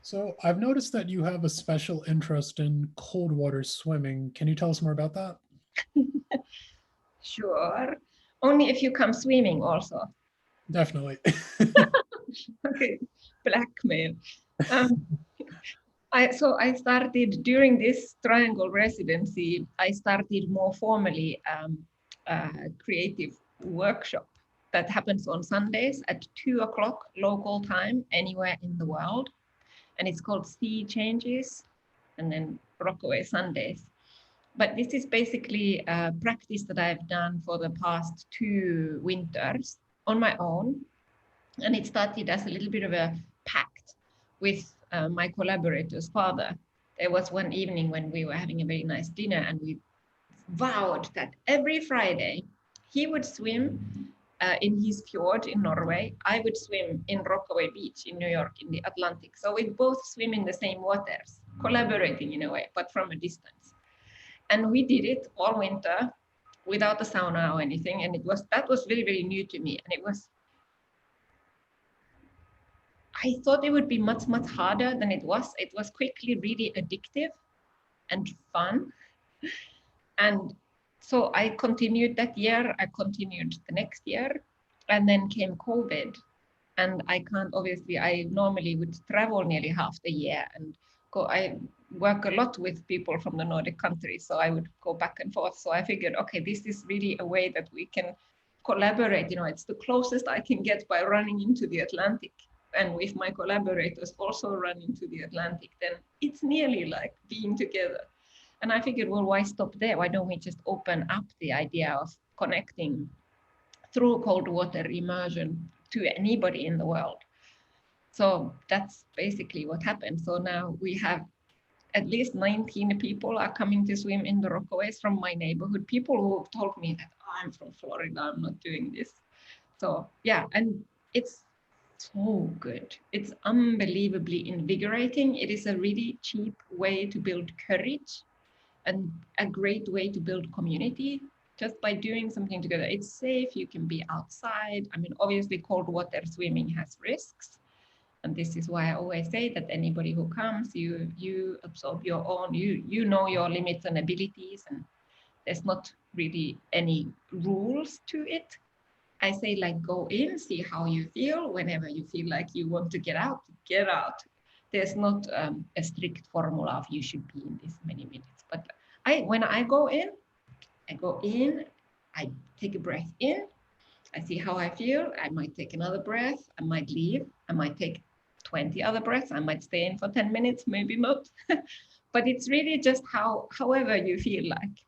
So I've noticed that you have a special interest in cold water swimming. Can you tell us more about that? Sure. Only if you come swimming also. Definitely. Okay, blackmail. Um, I started during this triangle residency, I started more formally creative workshop that happens on Sundays at 2 o'clock local time anywhere in the world. And it's called Sea Changes and then Rockaway Sundays. But this is basically a practice that I've done for the past 2 winters on my own. And it started as a little bit of a pact with my collaborator's father. There was one evening when we were having a very nice dinner, and we vowed that every Friday he would swim in his fjord in Norway. I would swim in Rockaway Beach in New York in the Atlantic. So we both swim in the same waters, collaborating in a way, but from a distance. And we did it all winter without a sauna or anything. And that was very, very new to me. And I thought it would be much, much harder than it was. It was quickly really addictive and fun. And so I continued that year. I continued the next year. And then came COVID. And I can't, obviously, I normally would travel nearly half the year and go. I work a lot with people from the Nordic countries. So I would go back and forth. So I figured, okay, this is really a way that we can collaborate. It's the closest I can get by running into the Atlantic. And with my collaborators also run into the Atlantic, then it's nearly like being together. And I figured, well, why stop there? Why don't we just open up the idea of connecting through cold water immersion to anybody in the world? So that's basically what happened. So now we have at least 19 people are coming to swim in the Rockaways from my neighborhood. People who have told me that, oh, I'm from Florida, I'm not doing this. So yeah, and it's so good. It's unbelievably invigorating. It is a really cheap way to build courage and a great way to build community just by doing something together. It's safe, you can be outside. I mean, obviously cold water swimming has risks. And this is why I always say that anybody who comes, you absorb your own, you know your limits and abilities, and there's not really any rules to it. I say, like, go in, see how you feel. Whenever you feel like you want to get out, get out. There's not a strict formula of you should be in this many minutes. But when I go in, I take a breath in, I see how I feel. I might take another breath. I might leave. I might take 20 other breaths. I might stay in for 10 minutes, maybe not. But it's really just however you feel like.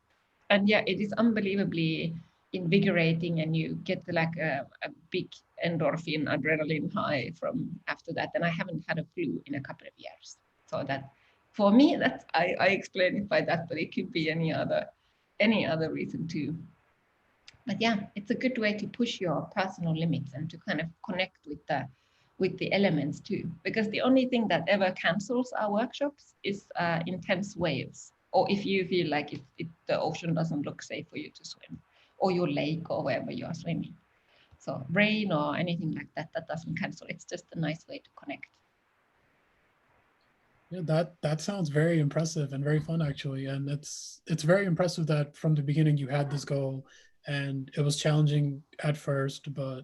And yeah, it is unbelievably invigorating, and you get like a big endorphin adrenaline high from after that. And I haven't had a flu in a couple of years. So that for me, that I explain it by that, but it could be any other reason too. But yeah, it's a good way to push your personal limits and to kind of connect with the elements too. Because the only thing that ever cancels our workshops is intense waves, or if you feel like the ocean doesn't look safe for you to swim, or your lake or wherever you are swimming. So rain or anything like that, that doesn't cancel. It's just a nice way to connect. Yeah, that sounds very impressive and very fun actually. And it's very impressive that from the beginning you had this goal and it was challenging at first, but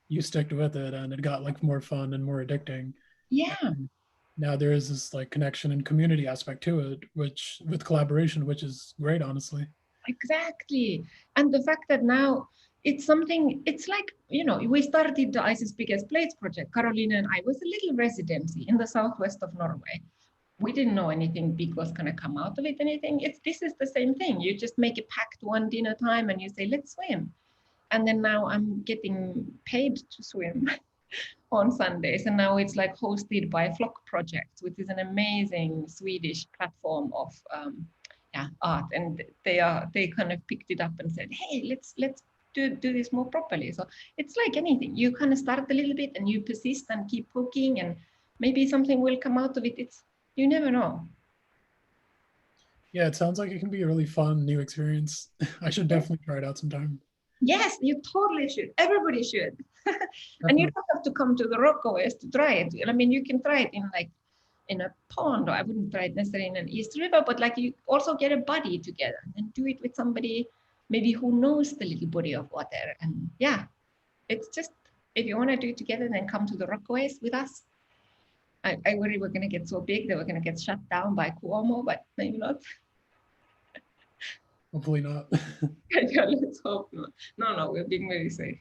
you sticked with it and it got like more fun and more addicting. Yeah. And now there is this like connection and community aspect to it, which with collaboration, which is great, honestly. Exactly. And the fact that now it's something, it's like, we started the Ice's Biggest Plates project. Carolina and I was a little residency in the southwest of Norway. We didn't know anything big was going to come out of it, anything. This is the same thing. You just make a pact one dinner time and you say, let's swim. And then now I'm getting paid to swim on Sundays. And now it's like hosted by Flock Project, which is an amazing Swedish platform of art. And they kind of picked it up and said, hey, let's do this more properly. So it's like anything. You kind of start a little bit and you persist and keep poking, and maybe something will come out of it. You never know. Yeah, it sounds like it can be a really fun new experience. I should definitely try it out sometime. Yes, you totally should. Everybody should. And you Definitely. don't have to come to the Rockaways to try it. I mean, you can try it in like in a pond, or I wouldn't try it necessarily in an East River, but like you also get a buddy together and do it with somebody maybe who knows the little body of water. And yeah, it's just, if you want to do it together, then come to the Rockaways with us. I worry we're going to get so big that we're going to get shut down by Cuomo, but maybe not. Hopefully not. Yeah, let's hope not. No, we're being very safe.